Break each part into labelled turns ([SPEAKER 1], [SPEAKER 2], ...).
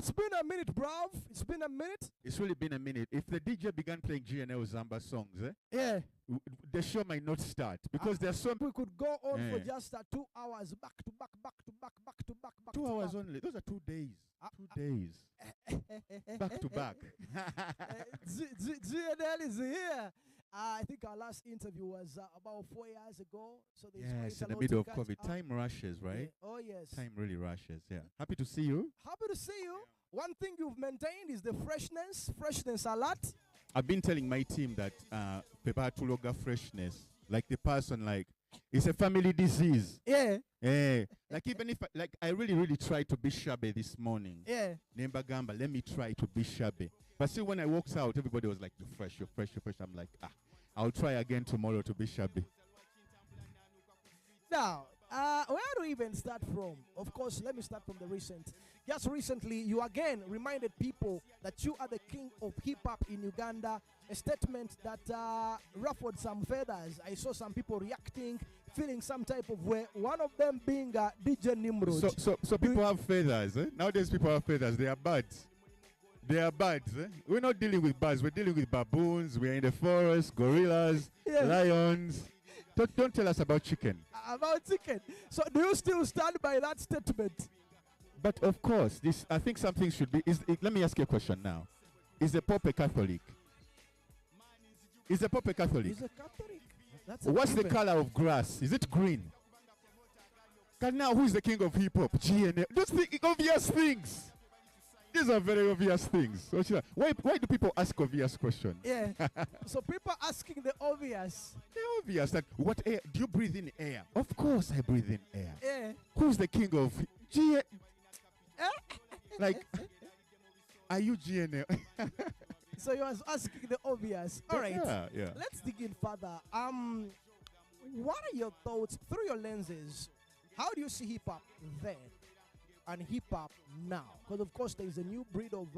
[SPEAKER 1] it's been a minute, bruv. It's been a minute.
[SPEAKER 2] It's really been a minute. If the DJ began playing Gnl Zamba songs,
[SPEAKER 1] Yeah.
[SPEAKER 2] the show might not start because there's so
[SPEAKER 1] We could go on for just 2 hours, back to back, back to back, back to back, back
[SPEAKER 2] 2
[SPEAKER 1] to
[SPEAKER 2] hours
[SPEAKER 1] back.
[SPEAKER 2] only. Those are 2 days. 2 days. Back to back.
[SPEAKER 1] GNL is here. I think our last interview was about 4 years ago. So
[SPEAKER 2] Yes, in the middle of COVID. Time rushes, right?
[SPEAKER 1] Yeah. Oh, yes.
[SPEAKER 2] Time really rushes, yeah. Happy to see you.
[SPEAKER 1] Happy to see you. One thing you've maintained is the freshness. Freshness a lot.
[SPEAKER 2] I've been telling my team that Pepa Tuloga freshness, like the person, like, it's a family disease.
[SPEAKER 1] Yeah.
[SPEAKER 2] Yeah. Like even if I really, really tried to be shabby this morning.
[SPEAKER 1] Yeah.
[SPEAKER 2] Nemba Gamba, let me try to be shabby. But see, when I walked out, everybody was like, you're fresh, you're fresh, you're fresh. I'm like, I'll try again tomorrow to be shabby.
[SPEAKER 1] Now, where do we even start from? Of course, let me start from the recent. Just recently, you again reminded people that you are the king of hip-hop in Uganda, a statement that ruffled some feathers. I saw some people reacting, feeling some type of way, one of them being DJ Nimrod.
[SPEAKER 2] So people have feathers, eh? Nowadays people have feathers, they are birds. They are birds, eh? We're not dealing with birds, we're dealing with baboons, we're in the forest, gorillas, lions. Don't tell us about chicken.
[SPEAKER 1] About chicken. So do you still stand by that statement?
[SPEAKER 2] But of course, I think something should be. Let me ask you a question now. Is the Pope a Catholic? Is the Pope a Catholic?
[SPEAKER 1] He's a Catholic.
[SPEAKER 2] What's the color of grass? Is it green? And now, who is the king of hip hop? GNL. Those obvious things. These are very obvious things. Why do people ask obvious questions?
[SPEAKER 1] Yeah. So people asking the obvious.
[SPEAKER 2] The obvious. That what air? Do you breathe in air? Of course, I breathe in air.
[SPEAKER 1] Yeah.
[SPEAKER 2] Who's the king of GNL? Like, are you GNL?
[SPEAKER 1] So you was asking the obvious. All right.
[SPEAKER 2] Yeah.
[SPEAKER 1] Let's dig in further. What are your thoughts through your lenses? How do you see hip hop then and hip hop now? Because of course there is a new breed of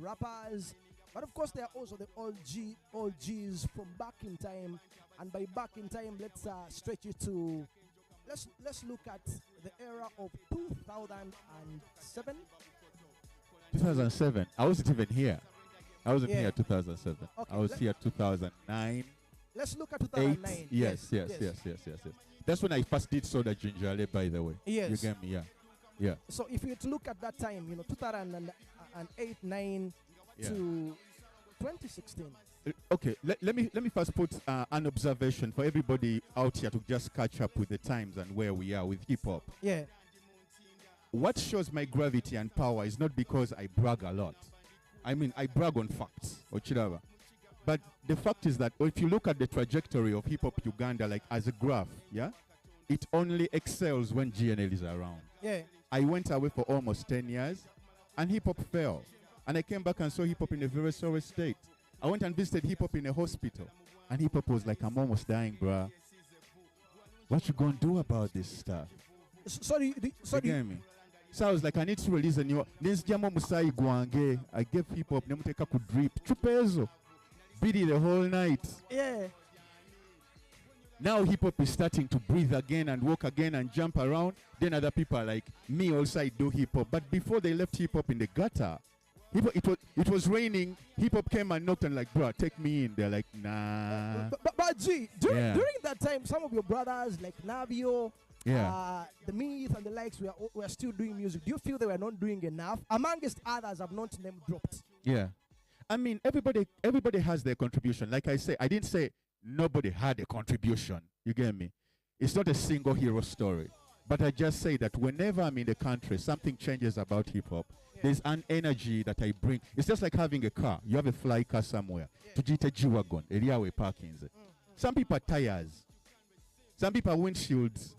[SPEAKER 1] rappers, but of course there are also the OGs from back in time. And by back in time, let's stretch it to let's look at the era of 2007.
[SPEAKER 2] 2007. I wasn't even here. I wasn't here 2007.
[SPEAKER 1] Okay,
[SPEAKER 2] I was here 2009.
[SPEAKER 1] Let's look at 2009.
[SPEAKER 2] Yes. That's when I first did Soda Ginger Ale, by the way.
[SPEAKER 1] Yes.
[SPEAKER 2] You get me? Yeah.
[SPEAKER 1] So if you were to look at that time, 2008, 9 to 2016.
[SPEAKER 2] Okay, let me first put an observation for everybody out here to just catch up with the times and where we are with hip hop.
[SPEAKER 1] Yeah.
[SPEAKER 2] What shows my gravity and power is not because I brag a lot. I mean, I brag on facts, Ochiraba. But the fact is that if you look at the trajectory of hip-hop Uganda, like as a graph, it only excels when GNL is around.
[SPEAKER 1] Yeah.
[SPEAKER 2] I went away for almost 10 years, and hip-hop fell. And I came back and saw hip-hop in a very sorry state. I went and visited hip-hop in a hospital, and hip-hop was like, I'm almost dying, bruh. What you gonna do about this stuff?
[SPEAKER 1] Sorry.
[SPEAKER 2] You get me? So I was like, I need to release a new. This Jamo Musai Guange. I gave hip hop. Nemuteka could drip. Chupezo. Beat it the whole night.
[SPEAKER 1] Yeah.
[SPEAKER 2] Now hip hop is starting to breathe again and walk again and jump around. Then other people are like, me also I do hip hop. But before they left hip hop in the gutter, it was raining. Hip hop came and knocked and like, bro, take me in. They're like, nah.
[SPEAKER 1] But G, during that time, some of your brothers like Navio, the Myth and the likes were still doing music. Do you feel they were not doing enough? Amongst others, have not name dropped.
[SPEAKER 2] Yeah. I mean, everybody has their contribution. Like I say, I didn't say nobody had a contribution. You get me? It's not a single hero story. But I just say that whenever I'm in the country, something changes about hip-hop. There's an energy that I bring. It's just like having a car. You have a fly car somewhere. Tujite G-Wagon, area parkings. Some people are tires. Some people are windshields.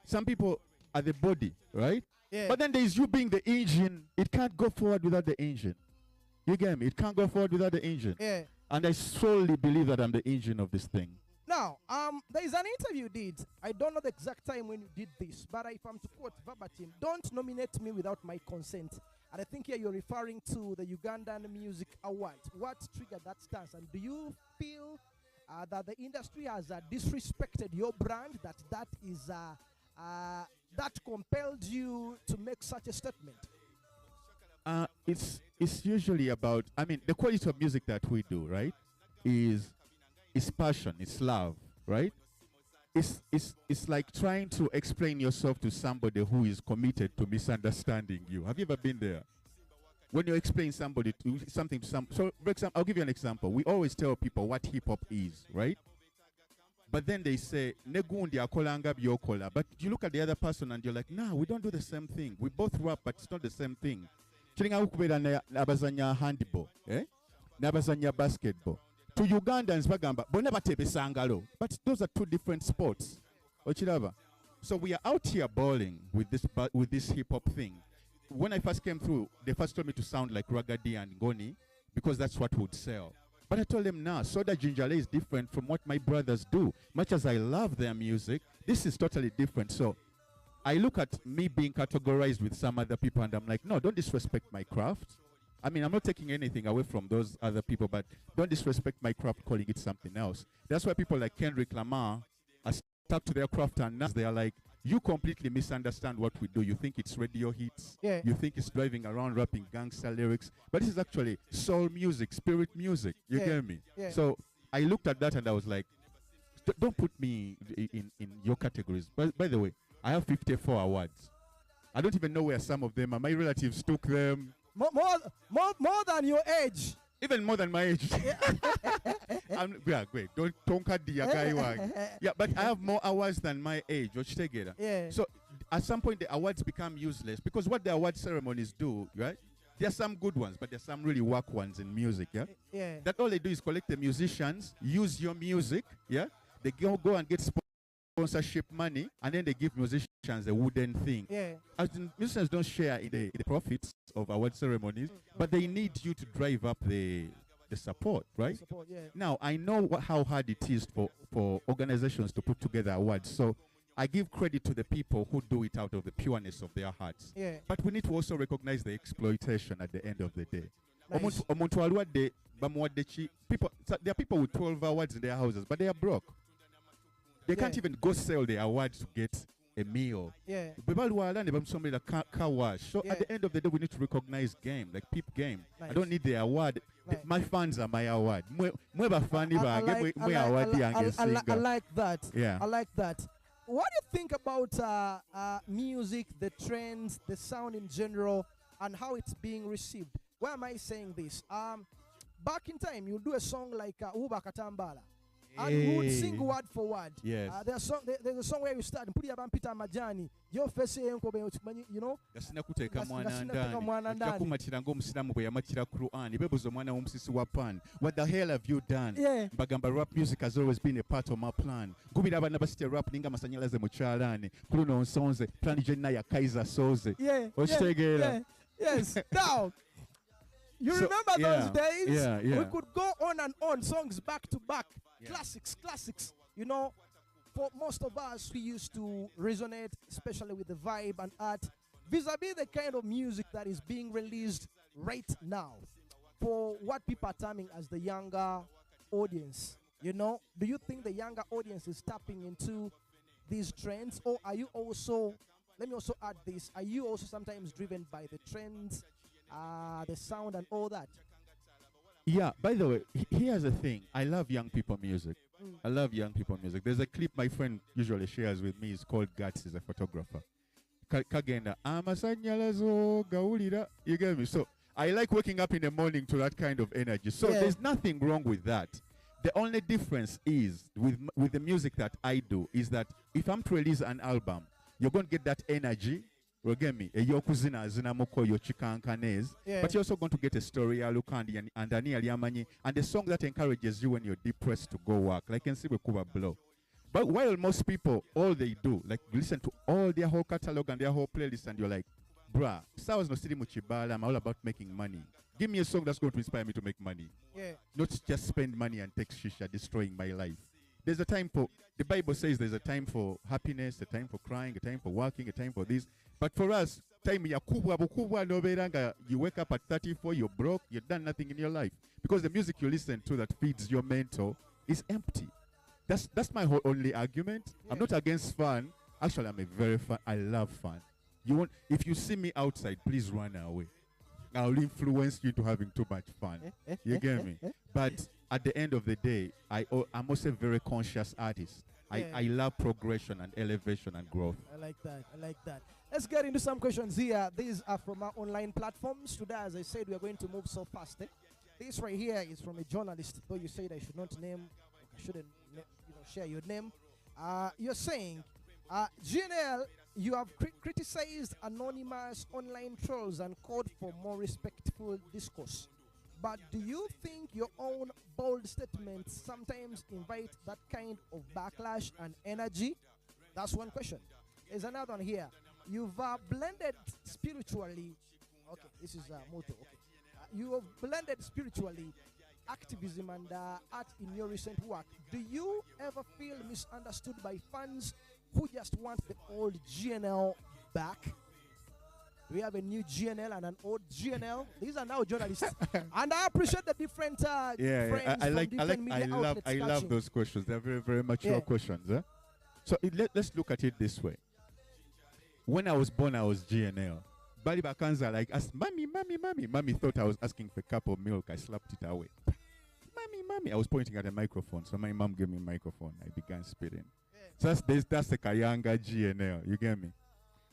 [SPEAKER 2] Some people are the body, right?
[SPEAKER 1] Yeah.
[SPEAKER 2] But then there's you being the engine. It can't go forward without the engine. You get me? It can't go forward without the engine.
[SPEAKER 1] Yeah.
[SPEAKER 2] And I solely believe that I'm the engine of this thing.
[SPEAKER 1] Now, there is an interview you did. I don't know the exact time when you did this, but if I'm to quote verbatim, don't nominate me without my consent. And I think here you're referring to the Ugandan Music Awards. What triggered that stance? And do you feel that the industry has disrespected your brand, that is that compelled you to make such a statement?
[SPEAKER 2] It's usually about. I mean, the quality of music that we do, right, is passion, it's love, right? It's like trying to explain yourself to somebody who is committed to misunderstanding you. Have you ever been there? When you explain somebody to something to some, so for example, I'll give you an example. We always tell people what hip hop is, right? But then they say, Negundi akolanga byokola. But you look at the other person and you're like, nah, we don't do the same thing. We both rap, but it's not the same thing. Chiringa ukubera nabazanya handball, nabazanya basketball. To Ugandans bagamba, bonna batebesa ngalo. But those are two different sports. Ochiraba. So we are out here balling with this hip hop thing. When I first came through, they first told me to sound like Ragadi and Goni because that's what would sell. But I told them, nah, Soda Gingerle is different from what my brothers do. Much as I love their music, this is totally different. So I look at me being categorized with some other people and I'm like, no, don't disrespect my craft. I mean, I'm not taking anything away from those other people, but don't disrespect my craft calling it something else. That's why people like Kendrick Lamar are stuck to their craft and now they are like, you completely misunderstand what we do. You think it's radio hits.
[SPEAKER 1] Yeah.
[SPEAKER 2] You think it's driving around rapping gangster lyrics. But this is actually soul music, spirit music. You get me?
[SPEAKER 1] Yeah.
[SPEAKER 2] So I looked at that and I was like, don't put me in your categories. But by the way, I have 54 awards. I don't even know where some of them are. My relatives took them.
[SPEAKER 1] More than your age.
[SPEAKER 2] Even more than my age. Yeah, great. Don't cut the guy. Yeah, but I have more awards than my age.
[SPEAKER 1] Yeah.
[SPEAKER 2] So at some point the awards become useless because what the award ceremonies do, right? There are some good ones, but there are some really whack ones in music, yeah?
[SPEAKER 1] Yeah.
[SPEAKER 2] That all they do is collect the musicians, use your music, yeah? They go and get sponsorship money, and then they give musicians a wooden thing.
[SPEAKER 1] Yeah.
[SPEAKER 2] As in, musicians don't share in the profits of award ceremonies, but they need you to drive up the support, right?
[SPEAKER 1] Support, yeah.
[SPEAKER 2] Now, I know how hard it is for organizations to put together awards, so I give credit to the people who do it out of the pureness of their hearts.
[SPEAKER 1] Yeah.
[SPEAKER 2] But we need to also recognize the exploitation at the end of the day.
[SPEAKER 1] Nice.
[SPEAKER 2] People, there are people with 12 awards in their houses, but they are broke. They can't even go sell the awards to get a meal.
[SPEAKER 1] Yeah.
[SPEAKER 2] So at the end of the day, we need to recognize game, like peep game.
[SPEAKER 1] Nice.
[SPEAKER 2] I don't need the award.
[SPEAKER 1] Nice.
[SPEAKER 2] My fans are my award.
[SPEAKER 1] I like that.
[SPEAKER 2] Yeah.
[SPEAKER 1] I like that. What do you think about music, the trends, the sound in general, and how it's being received? Why am I saying this? Back in time, you do a song like Uba Katambala. And we would sing word for word.
[SPEAKER 2] Yes.
[SPEAKER 1] There's a song where you start, put your Peter Majani, your face, you know.
[SPEAKER 2] What the hell have you done?
[SPEAKER 1] Yeah.
[SPEAKER 2] Bagamba rap music has always been a part of my plan. Gubira nabasite rap ninga masanyalaze muchalane. Kuno nsonze plan jenna ya Kaiser soze.
[SPEAKER 1] Yeah.
[SPEAKER 2] Yeah.
[SPEAKER 1] Yes. Now, you remember those days?
[SPEAKER 2] Yeah.
[SPEAKER 1] We could go on and on, songs back to back.
[SPEAKER 2] Yeah.
[SPEAKER 1] Classics. You know, for most of us, we used to resonate, especially with the vibe and art, vis-a-vis the kind of music that is being released right now for what people are terming as the younger audience. You know, do you think the younger audience is tapping into these trends, or are you also, let me also add this, are you also sometimes driven by the trends, the sound and all that?
[SPEAKER 2] Yeah, by the way, here's the thing. I love young people music. I love young people music. There's a clip my friend usually shares with me. It's called Guts. He's a photographer. Kagenda, amasanyalazo gaulira. You get me? So I like waking up in the morning to that kind of energy. So there's nothing wrong with that. The only difference is with the music that I do is that if I'm to release an album, you're going to get that energy. But you're also going to get a story and the song that encourages you when you're depressed to go work. Like in Sibukuba Blow. But while most people, all they do, like listen to all their whole catalog and their whole playlist, and you're like, bruh, Sawas no Siri Muchibala, I'm all about making money. Give me a song that's going to inspire me to make money.
[SPEAKER 1] Yeah.
[SPEAKER 2] Not just spend money and take shisha, destroying my life. There's a time for, the Bible says there's a time for happiness, a time for crying, a time for working, a time for this. But for us, time you wake up at 34, you're broke, you've done nothing in your life. Because the music you listen to that feeds your mental is empty. That's my whole only argument. Yeah. I'm not against fun. Actually, I'm a very fun. I love fun. If you see me outside, please run away. I'll influence you into having too much fun. You get me? But at the end of the day, I'm also a very conscious artist. I love progression and elevation and growth.
[SPEAKER 1] I like that. I like that. Let's get into some questions here. These are from our online platforms. Today, as I said, we are going to move so fast. This right here is from a journalist. Though you said I should not name, I shouldn't, share your name. You're saying, Gnl, you have criticized anonymous online trolls and called for more respectful discourse. But do you think your own bold statements sometimes invite that kind of backlash and energy? That's one question. There's another one here. You've blended spiritually. Okay, this is motto. Okay, you have blended spiritually activism and art in your recent work. Do you ever feel misunderstood by fans who just want the old GNL back? We have a new GNL and an old GNL. These are now journalists, and I appreciate the different friends
[SPEAKER 2] I like
[SPEAKER 1] media outlets
[SPEAKER 2] I love those questions. They're very, very mature questions. So let's look at it this way. When I was born, I was GNL. Bali Bakanza like asked, mommy. Mommy thought I was asking for a cup of milk. I slapped it away. Mommy. I was pointing at a microphone, so my mom gave me a microphone. I began spitting. So that's the Kayanga GNL. You get me?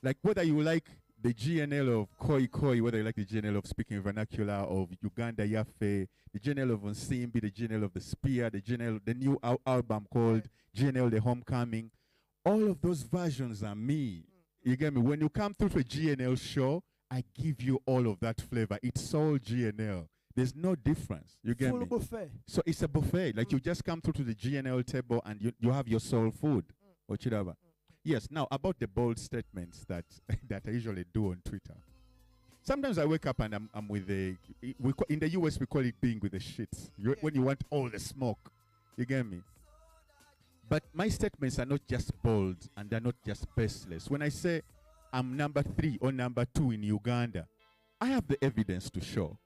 [SPEAKER 2] Like whether you like the GNL of Koi, whether you like the GNL of speaking vernacular of Uganda Yafe, the GNL of Nsimbi, the GNL of the Spear, the GNL, the new album called GNL The Homecoming. All of those versions are me. You get me? When you come through to a GNL show, I give you all of that flavor. It's all GNL. There's no difference. You get me?
[SPEAKER 1] Buffet.
[SPEAKER 2] So it's a buffet. Like you just come through to the GNL table and you have your soul food. Or chidaba. Yes, now about the bold statements that I usually do on Twitter. Sometimes I wake up and I'm with in the US we call it being with the shits. When you want all the smoke. You get me? But my statements are not just bold and they're not just baseless. When I say I'm number 3 or number 2 in Uganda, I have the evidence to show.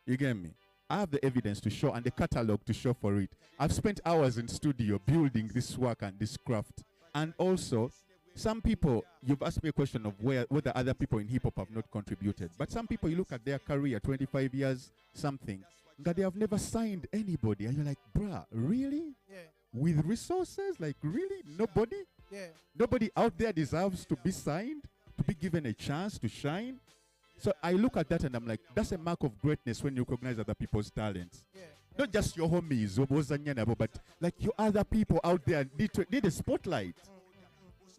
[SPEAKER 2] You get me? I have the evidence to show and the catalog to show for it. I've spent hours in studio building this work and this craft. And also, some people, you've asked me a question of whether other people in hip-hop have not contributed. But some people, you look at their career, 25 years, something, that they have never signed anybody. And you're like, bruh, really?
[SPEAKER 1] Yeah.
[SPEAKER 2] With resources? Like, really? Nobody?
[SPEAKER 1] Yeah.
[SPEAKER 2] Nobody out there deserves to be signed, to be given a chance to shine? So I look at that and I'm like, that's a mark of greatness when you recognize other people's talents.
[SPEAKER 1] Yeah.
[SPEAKER 2] Not just your homies, but like your other people out there need a spotlight.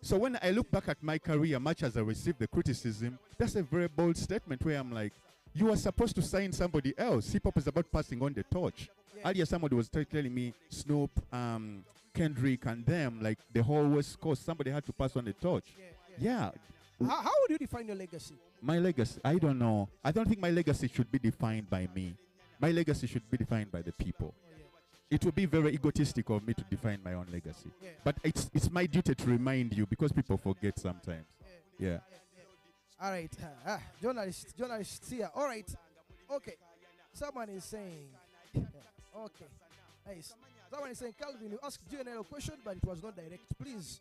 [SPEAKER 2] So when I look back at my career, much as I received the criticism, that's a very bold statement where I'm like, you are supposed to sign somebody else. Hip-hop is about passing on the torch. Earlier, somebody was telling me, Snoop, Kendrick, and them, like the whole West Coast, somebody had to pass on the torch. Yeah.
[SPEAKER 1] How would you define your legacy?
[SPEAKER 2] My legacy, I don't know. I don't think my legacy should be defined by me. My legacy should be defined by the people. It would be very egotistic of me to define my own legacy. But it's my duty to remind you because people forget sometimes. Yeah.
[SPEAKER 1] All right. Journalists here. All right. Okay. Someone is saying. Okay. Nice. Someone is saying, Calvin, you asked GNL a question, but it was not direct. Please.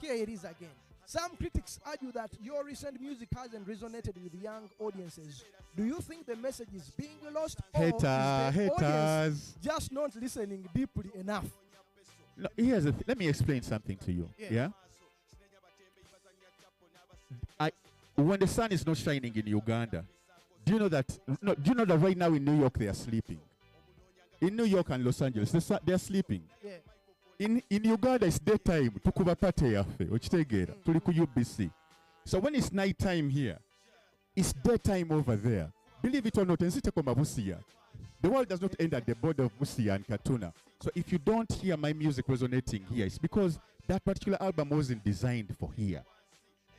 [SPEAKER 1] Here it is again. Some critics argue that your recent music hasn't resonated with young audiences. Do you think the message is being lost, or is the audience just not listening deeply enough?
[SPEAKER 2] No, let me explain something to you. Yeah? When the sun is not shining in Uganda, do you know that right now in New York they are sleeping? In New York and Los Angeles, they are sleeping.
[SPEAKER 1] Yeah.
[SPEAKER 2] In Uganda, it's daytime. Tukuba pate yafe. Ochitegera. Tuli ku UBC. So when it's night time here, it's daytime over there. Believe it or not, the world does not end at the border of Busia and Katuna. So if you don't hear my music resonating here, it's because that particular album wasn't designed for here.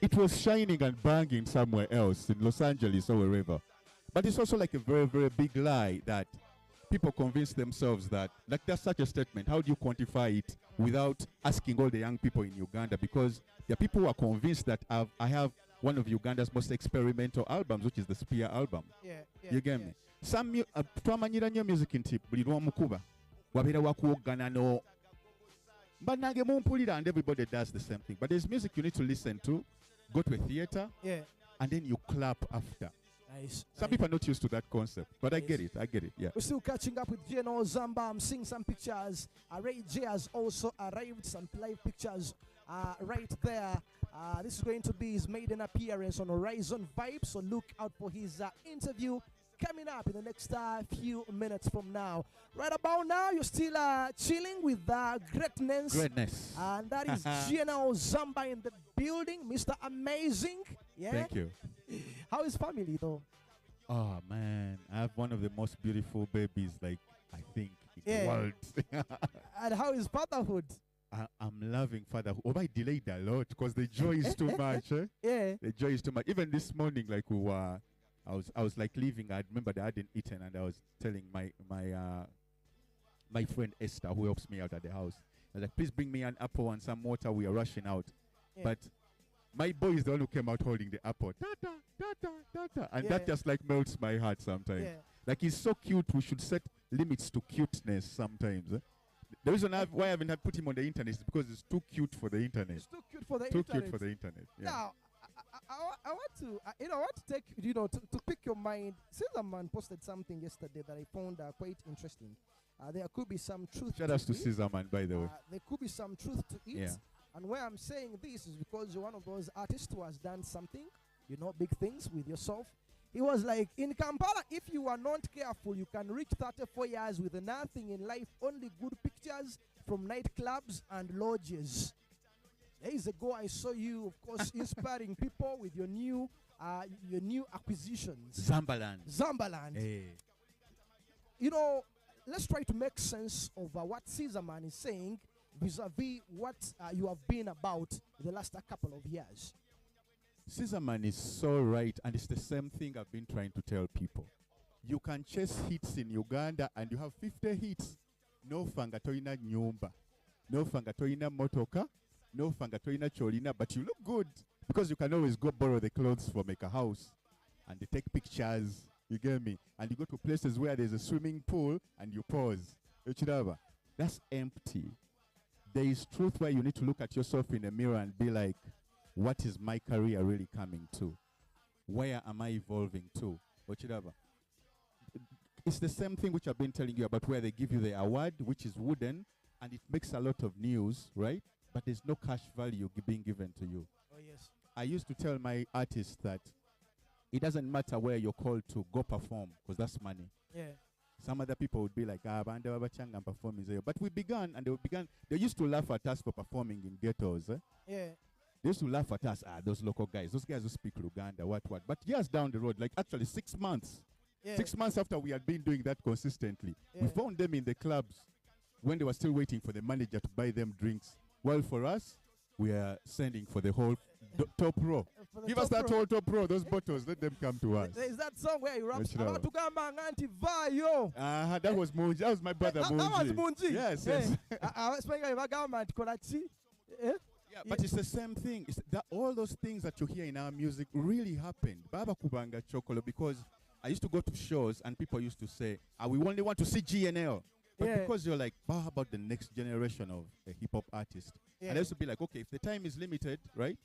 [SPEAKER 2] It was shining and banging somewhere else, in Los Angeles or wherever. But it's also like a very, very big lie that people convince themselves that, like that's such a statement, how do you quantify it without asking all the young people in Uganda? Because there are people who are convinced that I have one of Uganda's most experimental albums, which is the Spear album. You get me? Some twamanyira nnyo music nti buli lw'omukuba wabeera wakuwoggana no bannange mumpulira, and everybody does the same thing. But there's music you need to listen to, go to a theater, and then you clap after.
[SPEAKER 1] Nice.
[SPEAKER 2] Some
[SPEAKER 1] nice.
[SPEAKER 2] people are not used to that concept, but I
[SPEAKER 1] Nice.
[SPEAKER 2] get it. I get it. Yeah.
[SPEAKER 1] We're still catching up with Gnl Zamba. I'm seeing some pictures. Ray J has also arrived. Some live pictures right there. This is going to be his maiden appearance on Horizon Vibe. So look out for his interview coming up in the next few minutes from now. Right about now, you're still chilling with greatness.
[SPEAKER 2] Greatness.
[SPEAKER 1] And that is Gnl Zamba in the building. Mr. Amazing. Yeah.
[SPEAKER 2] Thank you.
[SPEAKER 1] How is family though?
[SPEAKER 2] Oh man, I have one of the most beautiful babies, like I think, in
[SPEAKER 1] Yeah.
[SPEAKER 2] the world.
[SPEAKER 1] And how is fatherhood?
[SPEAKER 2] I'm loving fatherhood. Oh, I delayed a lot because the joy is too much. Eh?
[SPEAKER 1] Yeah.
[SPEAKER 2] The joy is too much. Even this morning, like I was like leaving. I remembered I hadn't eaten, and I was telling my friend Esther, who helps me out at the house, I was like, please bring me an apple and some water. We are rushing out.
[SPEAKER 1] Yeah.
[SPEAKER 2] But my boy is the one who came out holding the apple. Tata, tata, tata. And
[SPEAKER 1] Yeah.
[SPEAKER 2] that just like melts my heart sometimes.
[SPEAKER 1] Yeah.
[SPEAKER 2] Like he's so cute. We should set limits to cuteness sometimes. Eh? The reason why I haven't put him on the internet is because he's too cute for the internet.
[SPEAKER 1] It's too cute for the
[SPEAKER 2] Too
[SPEAKER 1] internet.
[SPEAKER 2] cute for the internet. Yeah.
[SPEAKER 1] Now, I want to, I want to take, to pick your mind. Caesarman posted something yesterday that I found quite interesting. There could be some truth.
[SPEAKER 2] Shout out to
[SPEAKER 1] it.
[SPEAKER 2] Caesar Man, by the way.
[SPEAKER 1] There could be some truth to it.
[SPEAKER 2] Yeah.
[SPEAKER 1] And why I'm saying this is because you're one of those artists who has done something, big things with yourself. He was like, in Kampala, if you are not careful, you can reach 34 years with nothing in life, only good pictures from nightclubs and lodges. Days ago, I saw you, of course, inspiring people with your new acquisitions. Zambaland.
[SPEAKER 2] Hey.
[SPEAKER 1] Let's try to make sense of what Caesarman is saying vis-a-vis what you have been about the last couple of years.
[SPEAKER 2] Caesar Man is so right, and it's the same thing I've been trying to tell people. You can chase hits in Uganda, and you have 50 hits. No fanga toina nyumba, no fanga toina motoka, no fanga toina cholina, but you look good because you can always go borrow the clothes from a house, and they take pictures. You get me? And you go to places where there's a swimming pool, and you pause. That's empty. There is truth where you need to look at yourself in the mirror and be like, what is my career really coming to? Where am I evolving to? It's the same thing which I've been telling you about, where they give you the award, which is wooden, and it makes a lot of news, right? But there's no cash value being given to you.
[SPEAKER 1] Oh, yes.
[SPEAKER 2] I used to tell my artists that it doesn't matter where you're called to go perform, because that's money.
[SPEAKER 1] Yeah.
[SPEAKER 2] Some other people would be like, banda wabachanga and performing there. But we began, and they used to laugh at us for performing in ghettos. Eh?
[SPEAKER 1] Yeah.
[SPEAKER 2] They used to laugh at us, those local guys, those guys who speak Luganda, what. But years down the road, like actually 6 months,
[SPEAKER 1] Yeah.
[SPEAKER 2] 6 months after we had been doing that consistently, we
[SPEAKER 1] Yeah.
[SPEAKER 2] found them in the clubs when they were still waiting for the manager to buy them drinks. Well, for us, we are sending for the whole top row.
[SPEAKER 1] For the
[SPEAKER 2] Give us
[SPEAKER 1] top
[SPEAKER 2] that
[SPEAKER 1] row.
[SPEAKER 2] whole top row, those bottles, let them come to us.
[SPEAKER 1] There's that song where he raps
[SPEAKER 2] Which level?
[SPEAKER 1] about to come back anti-vayo.
[SPEAKER 2] That was Munji. That was my brother Munji.
[SPEAKER 1] That was Munji.
[SPEAKER 2] Yes, yes.
[SPEAKER 1] I was speaking about government.
[SPEAKER 2] Yeah, but it's the same thing. It's that all those things that you hear in our music really happened. Baba Kubanga Chokolo, because I used to go to shows and people used to say, we only want to see GNL. But
[SPEAKER 1] Yeah.
[SPEAKER 2] because you're like, how about the next generation of a hip-hop artist?
[SPEAKER 1] Yeah.
[SPEAKER 2] And I used to be like, okay, if the time is limited, right,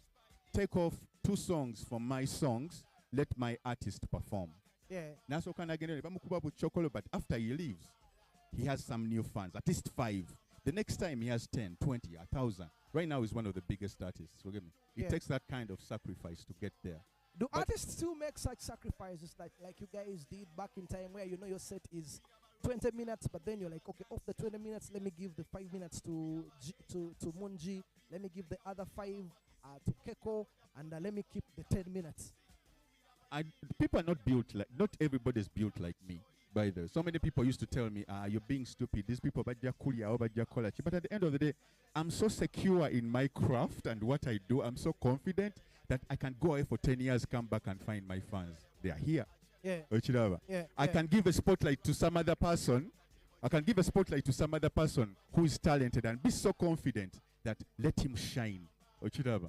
[SPEAKER 2] take off 2 songs from my songs, let my artist perform.
[SPEAKER 1] Yeah.
[SPEAKER 2] Naso kana genere bamukuba bu Chokolo, but after he leaves, he has some new fans, at least 5. The next time he has 10, 20, 1,000. Right now he's one of the biggest artists. Forgive me. It
[SPEAKER 1] Yeah.
[SPEAKER 2] takes that kind of sacrifice to get there.
[SPEAKER 1] Do
[SPEAKER 2] But-
[SPEAKER 1] artists still make such sacrifices like you guys did back in time, where your set is 20 minutes, but then you're like, okay, off the 20 minutes, let me give the 5 minutes to Munji, let me give the other 5 to Keko, and let me keep the 10 minutes.
[SPEAKER 2] People are not built like, not everybody's built like me. By the way, so many people used to tell me, you're being stupid. These people, but at the end of the day, I'm so secure in my craft and what I do. I'm so confident that I can go away for 10 years, come back and find my fans. They are here.
[SPEAKER 1] Yeah.
[SPEAKER 2] I
[SPEAKER 1] Yeah.
[SPEAKER 2] can give a spotlight to some other person. I can give a spotlight to some other person who is talented and be so confident that let him shine.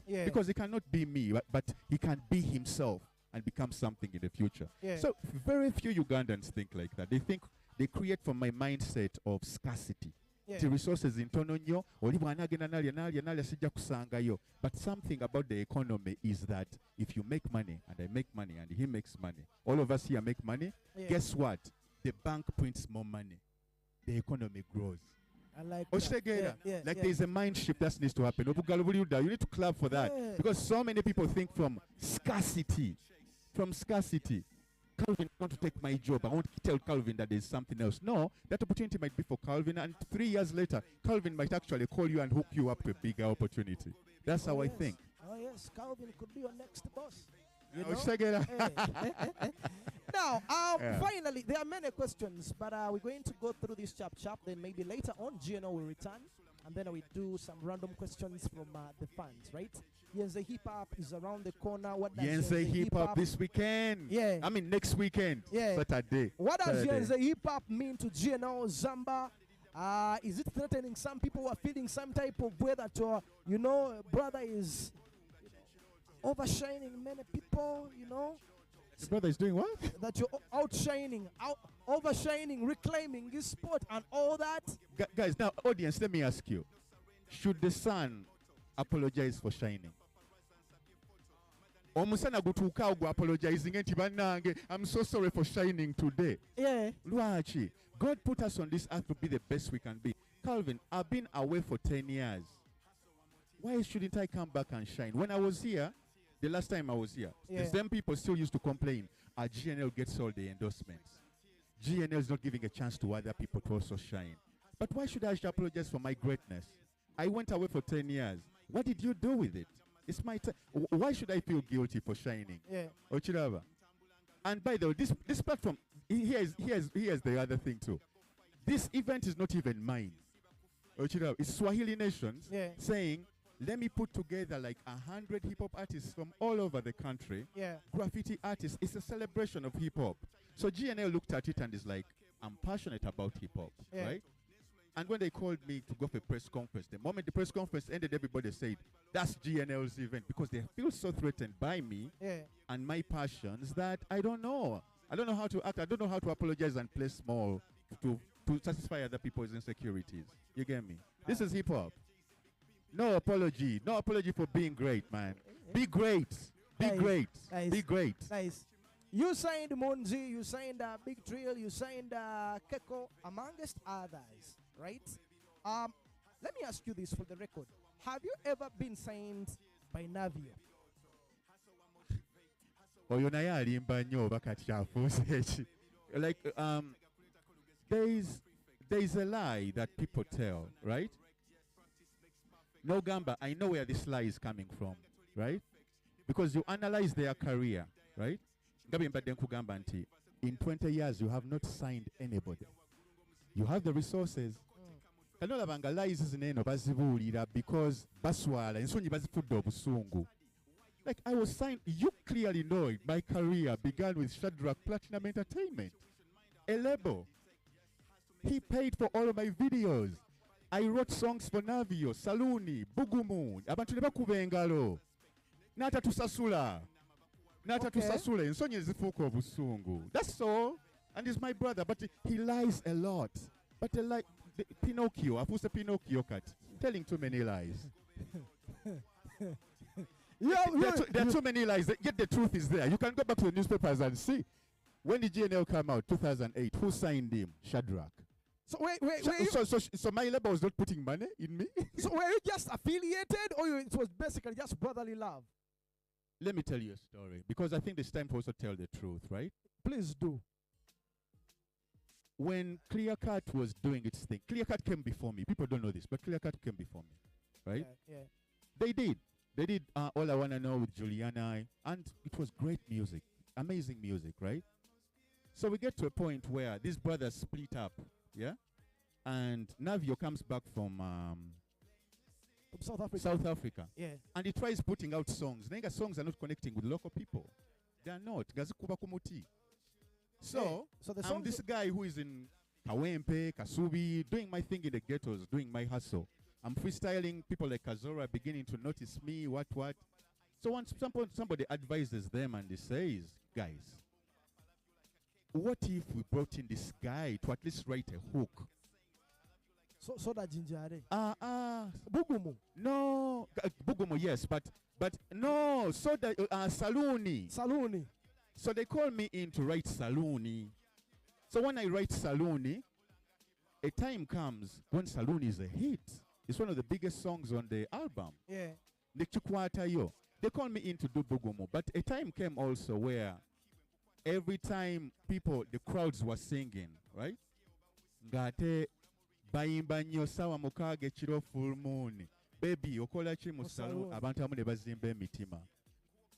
[SPEAKER 1] Yeah.
[SPEAKER 2] Because he cannot be me, but he can be himself and become something in the future.
[SPEAKER 1] Yeah.
[SPEAKER 2] So very few Ugandans think like that. They create from my mindset of scarcity.
[SPEAKER 1] Yeah.
[SPEAKER 2] The resources ntono nnyo oli bw'anaagenda n'alya sijja kusangayo. But something about the economy is that if you make money and I make money and he makes money, all of us here make money,
[SPEAKER 1] Yeah.
[SPEAKER 2] guess what? The bank prints more money. The economy grows.
[SPEAKER 1] I like that. Yeah,
[SPEAKER 2] Like there is a mind shift that needs to happen. You need to clap for that.
[SPEAKER 1] Yeah.
[SPEAKER 2] Because so many people think from scarcity. Calvin, I want to take my job. I want to tell Calvin that there's something else. No, that opportunity might be for Calvin, and 3 years later, Calvin might actually call you and hook you up to a bigger opportunity. That's how I think.
[SPEAKER 1] Oh yes, Calvin could be your next boss. You
[SPEAKER 2] Oh,
[SPEAKER 1] know?
[SPEAKER 2] check it out.
[SPEAKER 1] Hey. Now,
[SPEAKER 2] Yeah.
[SPEAKER 1] finally, there are many questions, but we're going to go through this chap. Then maybe later on, Gnl will return, and then we do some random questions from the fans, right? Yenze Hip Hop is around the corner. What does
[SPEAKER 2] Yenze Hip Hop this weekend.
[SPEAKER 1] Yeah.
[SPEAKER 2] I mean next weekend.
[SPEAKER 1] Yeah.
[SPEAKER 2] Saturday.
[SPEAKER 1] What does
[SPEAKER 2] Saturday.
[SPEAKER 1] Yenze Hip Hop mean to Gnl Zamba? Is it threatening some people who are feeling some type of way that brother is overshining many people,
[SPEAKER 2] Your brother is doing what?
[SPEAKER 1] that you're overshining, reclaiming his spot and all that?
[SPEAKER 2] Guys, now audience, let me ask you. Should the sun apologize for shining? Omusana gutuuka ogwo apologizing nti bannange, I'm so sorry for shining today.
[SPEAKER 1] Yeah.
[SPEAKER 2] Lwaki? God put us on this earth to be the best we can be. Calvin, I've been away for 10 years. Why shouldn't I come back and shine? When I was here, the last time I was here,
[SPEAKER 1] Yeah.
[SPEAKER 2] the same people still used to complain, GNL gets all the endorsements. GNL is not giving a chance to other people to also shine. But why should I apologize for my greatness? I went away for 10 years. What did you do with it? It's my time. Why should I feel guilty for shining?
[SPEAKER 1] Yeah.
[SPEAKER 2] Ochiraba. And by the way, this platform, here's the other thing too. This event is not even mine. Ochiraba. It's Swahili Nations
[SPEAKER 1] Yeah.
[SPEAKER 2] saying, let me put together like 100 hip-hop artists from all over the country,
[SPEAKER 1] Yeah.
[SPEAKER 2] graffiti artists. It's a celebration of hip-hop. So GNL looked at it and is like, I'm passionate about hip-hop,
[SPEAKER 1] Yeah.
[SPEAKER 2] right? And when they called me to go for a press conference, the moment the press conference ended, everybody said, that's GNL's event, because they feel so threatened by me
[SPEAKER 1] Yeah.
[SPEAKER 2] and my passions that I don't know. I don't know how to act. I don't know how to apologize and play small to satisfy other people's insecurities. You get me? This is hip-hop. No apology. No apology for being great, man. Be great. Be
[SPEAKER 1] Nice.
[SPEAKER 2] great.
[SPEAKER 1] Nice.
[SPEAKER 2] Be great.
[SPEAKER 1] Nice. You signed Monzi, you signed Big Drill, you signed Keko, amongst others, right? Let me ask you this for the record. Have you ever been signed by Navio?
[SPEAKER 2] Oyo naye alimba nnyo oba kati kyafuuse eki. Like there is a lie that people tell, right? No Gamba, I know where this lie is coming from, right? Because you analyze their career, right? Gabi mbadde nkugamba nti in 20 years you have not signed anybody. You have the resources. Kanolabanga lies zineeno bazibuulira because baswala ensonyi bazifudde obusungu. Like I was signed, you clearly know it. My career began with Shadrach Platinum Entertainment, a label. He paid for all of my videos. I wrote songs for Navio, Saluni, Bugumu, abantu ne bakuba engalo. N'atatusasula. N'atatusasula, ensonyi ezifuuka obusungu. That's all. And he's my brother, but he lies a lot. But Pinocchio, afuuse Pinocchio kat, telling too many lies. There are too many lies. Yet the truth is there. You can go back to the newspapers and see. When did GNL come out? 2008. Who signed him? Shadrach.
[SPEAKER 1] So wait.
[SPEAKER 2] So my label was not putting money in me?
[SPEAKER 1] So were you just affiliated, or it was basically just brotherly love?
[SPEAKER 2] Let me tell you a story, because I think it's time for us to tell the truth, right?
[SPEAKER 1] Please do.
[SPEAKER 2] When Clearcut was doing its thing, Clearcut came before me. People don't know this, but Clearcut came before me, right?
[SPEAKER 1] Yeah.
[SPEAKER 2] They did All I Wanna Know with Juliana, and it was great music, amazing music, right? So we get to a point where these brothers split up, yeah? And Navio comes back from
[SPEAKER 1] South Africa.
[SPEAKER 2] South Africa.
[SPEAKER 1] Yeah.
[SPEAKER 2] And he tries putting out songs. Nenga songs are not connecting with local people. They are not. Gazikuba kumuti. So
[SPEAKER 1] the
[SPEAKER 2] I'm
[SPEAKER 1] songs
[SPEAKER 2] this guy who is in Kawempe, Kasubi, doing my thing in the ghettos, doing my hustle. I'm freestyling. People like Kazora beginning to notice me, what. So once somebody advises them and he says, guys, what if we brought in this guy to at least write a hook?
[SPEAKER 1] Soda Jinjare.
[SPEAKER 2] Bugumu. No, Bugumu, yes, but no, soda, Saluni.
[SPEAKER 1] Saluni.
[SPEAKER 2] So they call me in to write Saluni. So when I write Saluni, a time comes when Saluni is a hit. It's one of the biggest songs on the album.
[SPEAKER 1] Yeah.
[SPEAKER 2] They call me in to do Bugumu. But a time came also where every time the crowds were singing, right? Ngate bayimba nnyo sawa mukage kiro full moon. Baby, okola ki mu salon abantu amu ne bazimba emitima.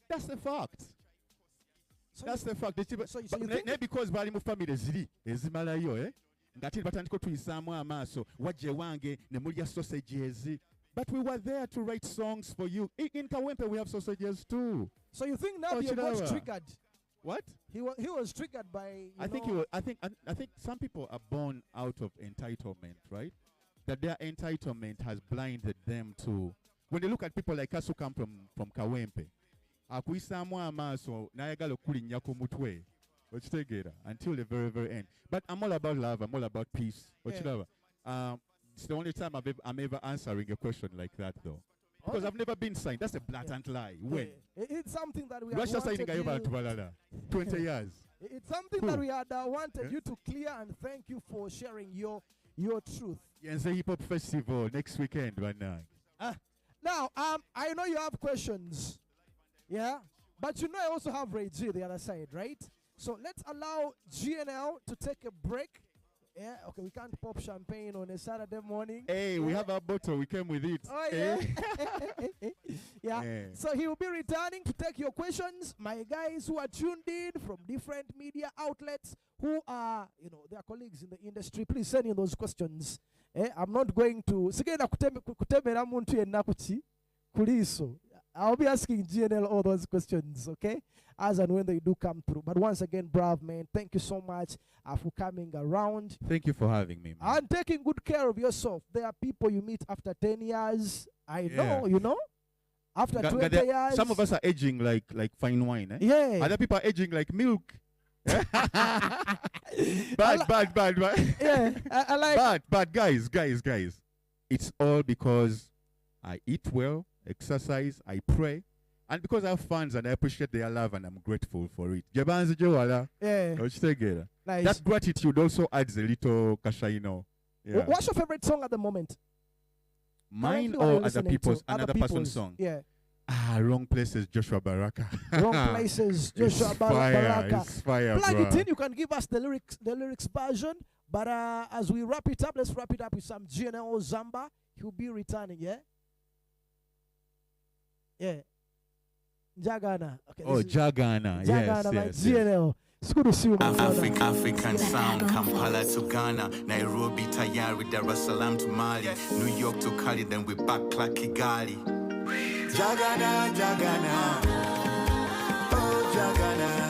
[SPEAKER 2] That's the fact. That's the fact. So you think because bali mu family ziri ezimalayo ngati batandika tuyisaamu amaaso wajje wange ne mulya sausages. But we were there to write songs for you. In Kawempe we have sausages too.
[SPEAKER 1] So you think Navio got triggered?
[SPEAKER 2] What?
[SPEAKER 1] He was triggered by.
[SPEAKER 2] I think some people are born out of entitlement, right? That their entitlement has blinded them to. When they look at people like us who come from Kawempe, akuisamu amaso nayagala okulinnya ku mutwe until the very, very end. But I'm all about love. I'm all about peace. It's the only time I'm ever answering a question like that, though. Because I've never been signed. That's a blatant lie. When?
[SPEAKER 1] It's something that we
[SPEAKER 2] had wanted 20 years.
[SPEAKER 1] It's something that we had wanted you to clear, and thank you for sharing your truth.
[SPEAKER 2] Yes, the Hip Hop Festival next weekend.
[SPEAKER 1] Now, I know you have questions. Yeah? But you know I also have Ray G the other side, right? So let's allow GNL to take a break. Yeah, okay, we can't pop champagne on a Saturday morning.
[SPEAKER 2] Hey, we have a bottle. We came with it.
[SPEAKER 1] Oh, yeah. Yeah. So he will be returning to take your questions. My guys who are tuned in from different media outlets who are, their colleagues in the industry, please send in those questions. I'm not going to... I'll be asking GNL all those questions, okay? As and when they do come through. But once again, brave man, thank you so much for coming around.
[SPEAKER 2] Thank you for having me, man.
[SPEAKER 1] And taking good care of yourself. There are people you meet after 10 years. I know, after 20 years.
[SPEAKER 2] Some of us are aging like fine wine, eh?
[SPEAKER 1] Yeah.
[SPEAKER 2] Other people are aging like milk. bad.
[SPEAKER 1] Yeah, I like.
[SPEAKER 2] But guys, it's all because I eat well, exercise, I pray, and because I have fans and I appreciate their love and I'm grateful for it.
[SPEAKER 1] Yeah.
[SPEAKER 2] Nice. That gratitude also adds a little kashaino. Yeah.
[SPEAKER 1] What's your favorite song at the moment?
[SPEAKER 2] Mine or other people's? Another person's song?
[SPEAKER 1] Yeah.
[SPEAKER 2] Wrong Places, Joshua Baraka.
[SPEAKER 1] Wrong Places, Joshua Baraka.
[SPEAKER 2] It's fire,
[SPEAKER 1] Plug it in. You can give us the lyrics version. But as we wrap it up, let's wrap it up with some Gnl Zamba. He'll be returning, yeah? Yeah. Jagana. Okay,
[SPEAKER 2] Jagana.
[SPEAKER 1] Jagana,
[SPEAKER 2] yes.
[SPEAKER 1] GNL. It's good to see you,
[SPEAKER 3] African sound, Kampala to Ghana, Nairobi, Tayari, Dar es Salaam to Mali, New York to Cali, then we back like Kigali. Jagana, oh Jagana.